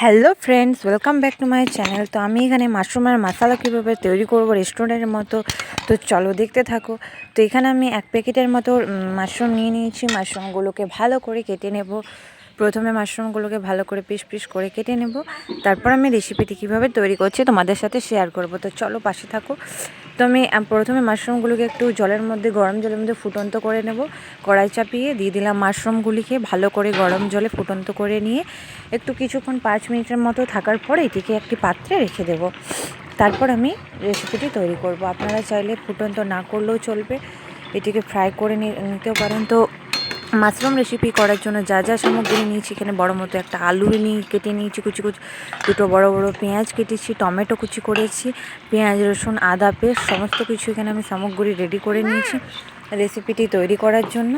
Hello friends, welcome back to my channel. তো আমি এখানে মাশরুমের মশলা কীভাবে তৈরি করব রেস্টুরেন্টের মতো, তো চলো দেখতে থাকো। তো এখানে আমি 1 প্যাকেটের মতো মাশরুম নিয়ে নিয়েছি। মাশরুমগুলোকে ভালো করে কেটে নেব। প্রথমে মাশরুমগুলোকে ভালো করে পিস পিস করে কেটে নেব, তারপর আমি রেসিপিটি কীভাবে তৈরি করছি তোমাদের সাথে শেয়ার করব। তো চলো পাশে থাকো। তো আমি প্রথমে মাশরুমগুলোকে একটু জলের মধ্যে, গরম জলের মধ্যে ফুটন্ত করে নেব। কড়াই চাপিয়ে দিয়ে দিলাম মাশরুমগুলিকে, ভালো করে গরম জলে ফুটন্ত করে নিয়ে একটু কিছুক্ষণ 5 মিনিটের মতো থাকার পরে এটিকে একটি পাত্রে রেখে দেব। তারপর আমি রেসিপিটি তৈরি করব। আপনারা চাইলে ফুটন্ত না করলেও চলবে, এটিকে ফ্রাই করে নিতেও পারেন। তো মাশরুম রেসিপি করার জন্য যা যা সামগ্রী নিয়েছি, এখানে বড় মতো একটা আলু কেটে নিয়েছি কুচি কুচি, দুটো বড় বড় পেঁয়াজ কেটেছি, টমেটো কুচি করেছি, পেঁয়াজ রসুন আদা পেস্ট সমস্ত কিছু এখানে আমি সামগ্রী রেডি করে নিয়েছি রেসিপিটি তৈরি করার জন্য।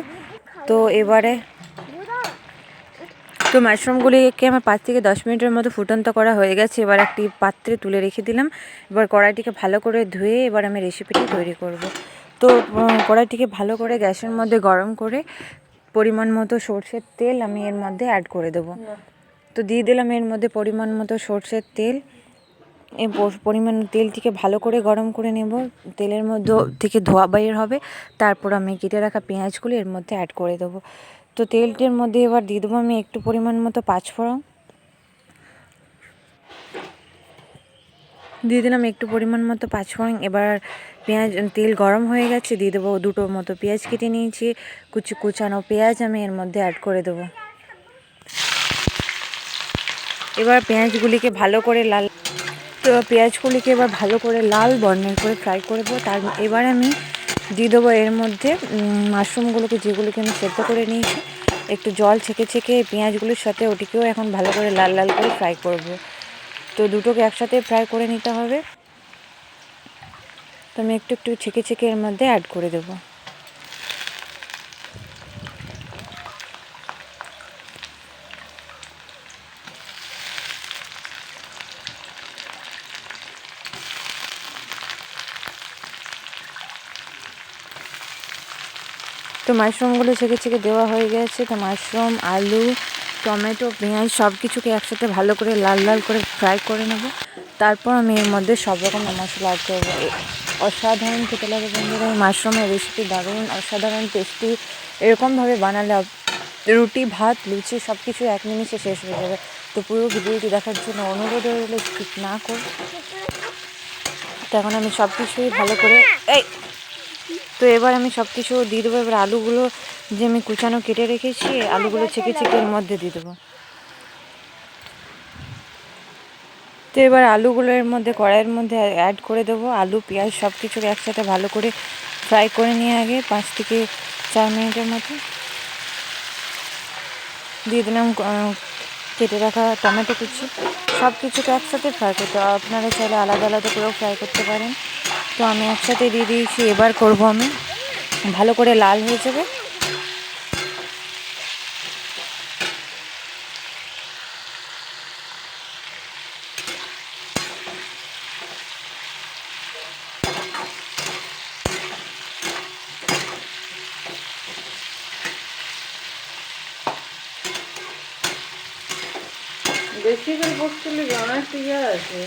তো এবারে মাশরুমগুলিকে আমার 5 থেকে 10 মিনিটের মতো ফুটন্ত করা হয়ে গেছে। এবার একটি পাত্রে তুলে রেখে দিলাম। এবার কড়াইটিকে ভালো করে ধুয়ে এবার আমি রেসিপিটি তৈরি করব। তো কড়াইটিকে ভালো করে গ্যাসের মধ্যে গরম করে পরিমাণ মতো সরষের তেল আমি এর মধ্যে অ্যাড করে দেবো। তো দিয়ে দিলাম এর মধ্যে পরিমাণ মতো সরষের তেল। এই পরিমাণ তেলটিকে ভালো করে গরম করে নেব। তেলের মধ্যে থেকে ধোঁয়া বের হবে, তারপর আমি কেটে রাখা পেঁয়াজগুলি এর মধ্যে অ্যাড করে দেবো। তো তেলটির মধ্যে এবার দিয়ে দেবো আমি একটু পরিমাণ মতো পাঁচফোড়ন, দিয়ে দিলাম একটু পরিমাণ মতো পাঁচফোড়ন। এবার তেল গরম হয়ে গেছে, দিয়ে দেবো দুটো মতো পেঁয়াজ কেটে নিয়েছি, কুচানো পেঁয়াজ আমি এর মধ্যে অ্যাড করে দেবো। এবার পেঁয়াজগুলিকে ভালো করে ভালো করে লাল বর্ণের করে ফ্রাই করবো। এবার আমি দিয়ে দেবো এর মধ্যে মাশরুমগুলোকে, যেগুলোকে আমি সেদ্ধ করে নিয়েছি, একটু জল ছেঁকে ছেঁকে পেঁয়াজগুলোর সাথে ওটিকেও এখন ভালো করে লাল লাল করে ফ্রাই করব। তো দুটোকে একসাথে ফ্রাই করে নিতে হবে। তো আমি একটু একটু ছেঁকে ছেঁকে এর মধ্যে অ্যাড করে দেবো। তো মাশরুমগুলো ছেঁকে ছেঁকে দেওয়া হয়ে গেছে। তো মাশরুম, আলু, টমেটো, পেঁয়াজ সব কিছুকে একসাথে ভালো করে লাল লাল করে ফ্রাই করে নেব। তারপর আমি এর মধ্যে সব রকমের মশলা অ্যাড করবো। অসাধারণ খেতে লাগে বন্ধুরা এই মাশরুমের রেসিপি, দারুণ অসাধারণ টেস্টি। এরকমভাবে বানালে রুটি, ভাত, লুচি সব কিছু 1 মিনিটে শেষ হয়ে যাবে। তো পুরো ভিডিওটি দেখার জন্য অনুরোধ রইল, স্কিপ না করে। তো এখন আমি সব কিছুই ভালো করে তো এবার আমি সব কিছু দিয়ে দেবো। এবার আলুগুলো যে আমি কুচানো কেটে রেখেছি, আলুগুলো ছেঁকে ছেঁকে এর মধ্যে দিয়ে দেবো। তো এবার আলুগুলো এর মধ্যে, কড়াইয়ের মধ্যে অ্যাড করে দেবো। আলু, পেঁয়াজ সব কিছুকে একসাথে ভালো করে ফ্রাই করে নিয়ে আগে 5 থেকে 4 মিনিটের মতো দিয়ে দিলাম কেটে রাখা টমেটো কুচি। সব কিছুকে একসাথে ফ্রাই করতে হবে, আপনারা চাইলে আলাদা আলাদা করেও ফ্রাই করতে পারেন। তো আমি একসাথে দিয়ে দিয়েছি। এবার করব আমি, ভালো করে লাল হয়ে যাবে। বেশি করে বসলে অনেক ইয়ে আছে।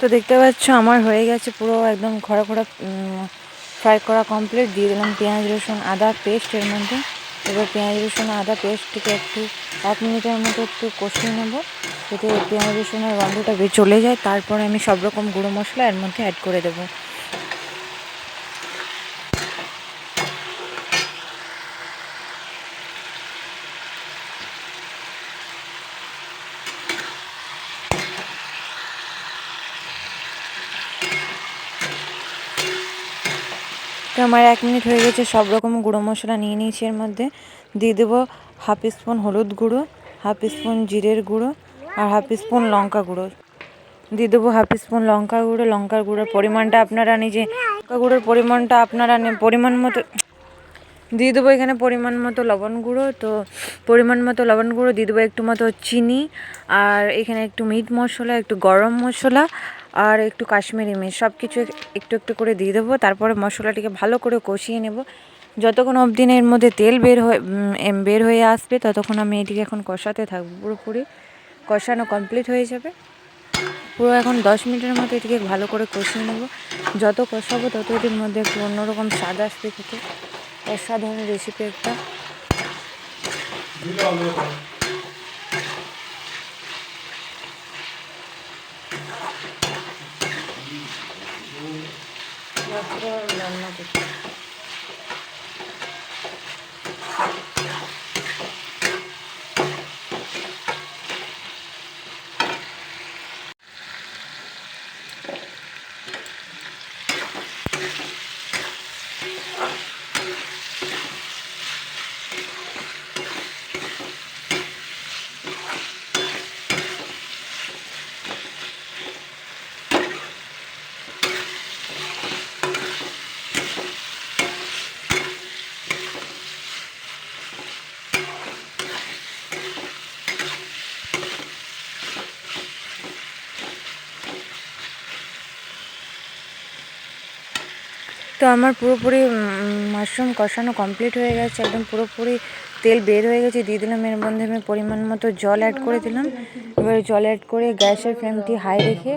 তো দেখতে পাচ্ছ আমার হয়ে গেছে পুরো একদম খড়া খড়া ফ্রাই করা কমপ্লিট। দিয়ে দিলাম পেঁয়াজ রসুন আদা পেস্ট এর মধ্যে। এবার পেঁয়াজ রসুন আদা পেস্টটিকে একটু 1 মিনিটের মতো একটু কষিয়ে নেব, যাতে পেঁয়াজ রসুনের গন্ধটা চলে যায়। তারপরে আমি সব রকম গুঁড়ো মশলা এর মধ্যে অ্যাড করে দেবো। তো আমার 1 মিনিট হয়ে গেছে, সব রকম গুঁড়ো মশলা নিয়ে নিয়েছি। এর মধ্যে দিয়ে দেবো 1/2 স্পুন হলুদ গুঁড়ো, 1/2 স্পুন জিরের গুঁড়ো আর 1/2 স্পুন লঙ্কা গুঁড়ো। দিয়ে দেবো হাফ স্পুন লঙ্কার গুঁড়ো। লঙ্কার গুঁড়োর পরিমাণটা আপনারা নিজে, লঙ্কা গুঁড়োর পরিমাণটা আপনারা পরিমাণ মতো দিয়ে দেবো। এখানে পরিমাণ মতো লবণ গুঁড়ো, তো পরিমাণ মতো লবণ গুঁড়ো দিয়ে দেবো, একটু মতো চিনি, আর এখানে একটু মিট মশলা, একটু গরম মশলা, আর একটু কাশ্মীরি মির্চ, সব কিছু একটু একটু করে দিয়ে দেবো। তারপরে মশলাটিকে ভালো করে কষিয়ে নেব যতক্ষণ অবধি এর মধ্যে তেল বের হয়ে আসবে, ততক্ষণ আমি এটিকে এখন কষাতে থাকবো। পুরোপুরি কষানো কমপ্লিট হয়ে যাবে। পুরো এখন 10 মিনিটের মতো এটিকে ভালো করে কষিয়ে নেব। যত কষাবো তত এটির মধ্যে একটু অন্যরকম স্বাদ আসবে, খেতে অসাধারণ রেসিপি একটা। রান্না করতে তো আমার পুরোপুরি মাশরুম কষানো কমপ্লিট হয়ে গেছে, একদম পুরোপুরি তেল বের হয়ে গেছে। দিয়ে দিলাম এর মধ্যে আমি পরিমাণ মতো জল অ্যাড করে দিলাম। এবারে জল অ্যাড করে গ্যাসের ফ্লেমটি হাই রেখে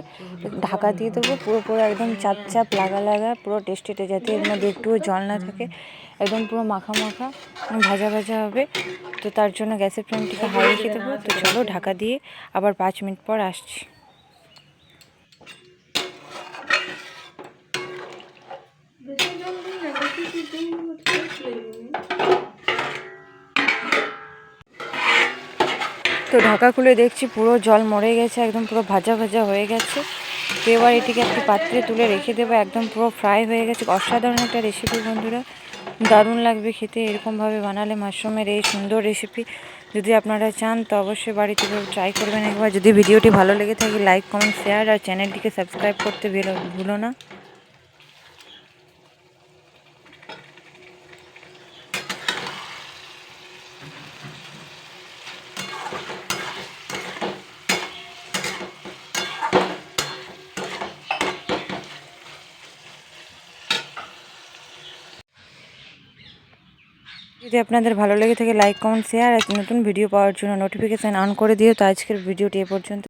ঢাকা দিয়ে দেবো। পুরোপুরি একদম চাপ চাপ লাগা পুরো টেস্টিতে, যাতে এর মধ্যে একটুও জল না থাকে, একদম পুরো মাখা মাখা ভাজা ভাজা হবে। তো তার জন্য গ্যাসের ফ্লেমটিকে হাই রেখে দেবো। তো চলো ঢাকা দিয়ে আবার 5 মিনিট পর আসছি। তো ঢাকা খুলে দেখছি পুরো জল মরে গেছে, একদম পুরো ভাজা ভাজা হয়ে গেছে। তো এবার এটিকে একটি পাত্রে তুলে রেখে দেবো। একদম পুরো ফ্রাই হয়ে গেছে। অসাধারণ একটা রেসিপি বন্ধুরা, দারুণ লাগবে খেতে এরকমভাবে বানালে মাশরুমের এই সুন্দর রেসিপি। যদি আপনারা চান তো অবশ্যই বাড়িতে ট্রাই করবেন একবার। যদি ভিডিওটি ভালো লেগে থাকে লাইক কমেন্ট শেয়ার আর চ্যানেলটিকে সাবস্ক্রাইব করতে ভুলো না। যদি আপনাদের ভালো লেগে থাকে লাইক কমেন্ট শেয়ার আর নতুন ভিডিও পাওয়ার জন্য নোটিফিকেশান অন করে দিও। তো আজকের ভিডিওটি এ পর্যন্ত।